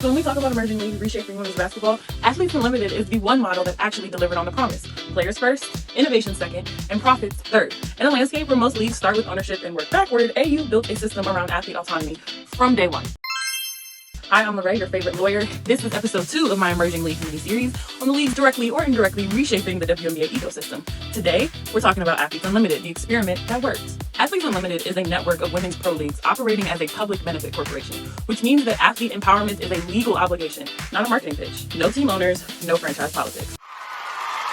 So when we talk about emerging leagues reshaping women's basketball, Athletes Unlimited is the one model that actually delivered on the promise. Players first, innovation second, and profits third. In a landscape where most leagues start with ownership and work backward, AU built a system around athlete autonomy from day one. Hi, I'm Lorraine, your favorite lawyer. This is episode 2 of my Emerging League mini-series on the leagues directly or indirectly reshaping the WNBA ecosystem. Today, we're talking about Athletes Unlimited, the experiment that works. Athletes Unlimited is a network of women's pro leagues operating as a public benefit corporation, which means that athlete empowerment is a legal obligation, not a marketing pitch. No team owners, no franchise politics.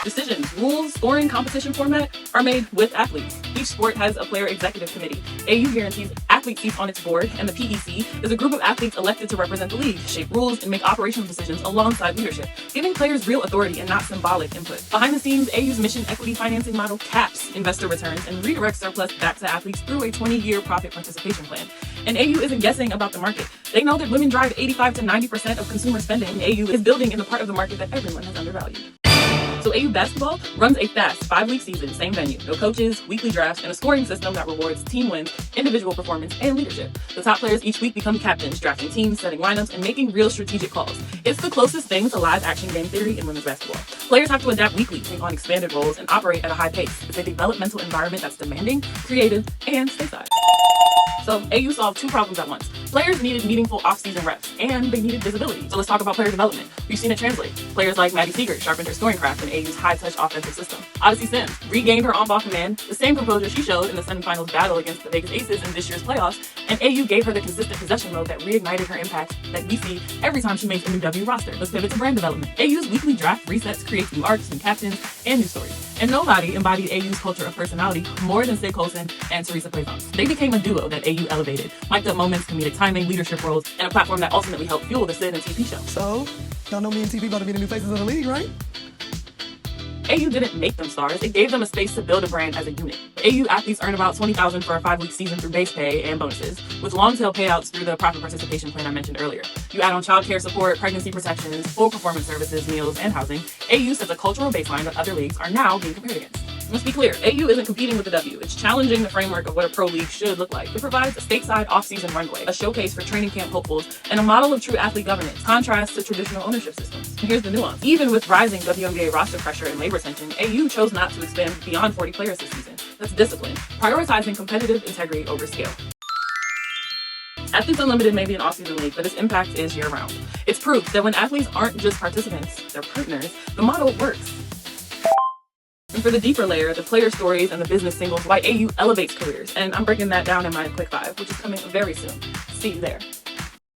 Decisions, rules, scoring, competition format are made with athletes. Each sport has a player executive committee. AU guarantees athlete seats on its board, and the PEC is a group of athletes elected to represent the league, shape rules, and make operational decisions alongside leadership, giving players real authority and not symbolic input. Behind the scenes, AU's mission equity financing model caps investor returns and redirects surplus back to athletes through a 20-year profit participation plan. And AU isn't guessing about the market. They know that women drive 85 to 90% of consumer spending. AU is building in the part of the market that everyone has undervalued. So AU basketball runs a fast 5-week season, same venue, no coaches, weekly drafts, and a scoring system that rewards team wins, individual performance, and leadership. The top players each week become captains, drafting teams, setting lineups, and making real strategic calls. It's the closest thing to live action game theory in women's basketball. Players have to adapt weekly, take on expanded roles, and operate at a high pace. It's a developmental environment that's demanding, creative, and stateside. So AU solved 2 problems at once. Players needed meaningful off-season reps, and they needed visibility. So let's talk about player development. We've seen it translate. Players like Maddie Seeger sharpened her scoring craft in AU's high-touch offensive system. Odyssey Sims regained her on-ball command, the same composure she showed in the semifinals battle against the Vegas Aces in this year's playoffs, and AU gave her the consistent possession mode that reignited her impact that we see every time she makes a new W roster. Let's pivot to brand development. AU's weekly draft resets creates new arcs, new captains, and new stories. And nobody embodied AU's culture of personality more than Sid Colson and Teresa Plaisance. They became a duo that AU elevated, mic'd up moments, comedic timing, leadership roles, and a platform that ultimately helped fuel the Sid and TP show. So, y'all know me and TP about to be the new faces of the league, right? AU didn't make them stars, it gave them a space to build a brand as a unit. AU athletes earn about $20,000 for a 5-week season through base pay and bonuses, with long-tail payouts through the profit participation plan I mentioned earlier. You add on childcare support, pregnancy protections, full performance services, meals, and housing. AU sets a cultural baseline that other leagues are now being compared against. Let's be clear, AU isn't competing with the W. It's challenging the framework of what a pro league should look like. It provides a stateside off-season runway, a showcase for training camp hopefuls, and a model of true athlete governance, contrast to traditional ownership systems. And here's the nuance. Even with rising WNBA roster pressure and labor tension, AU chose not to expand beyond 40 players this season. That's discipline, prioritizing competitive integrity over scale. Athletes Unlimited may be an off-season league, but its impact is year-round. It's proof that when athletes aren't just participants, they're partners, the model works. And for the deeper layer, the player stories and the business singles, why AU elevates careers. And I'm breaking that down in my Quick 5, which is coming very soon. See you there.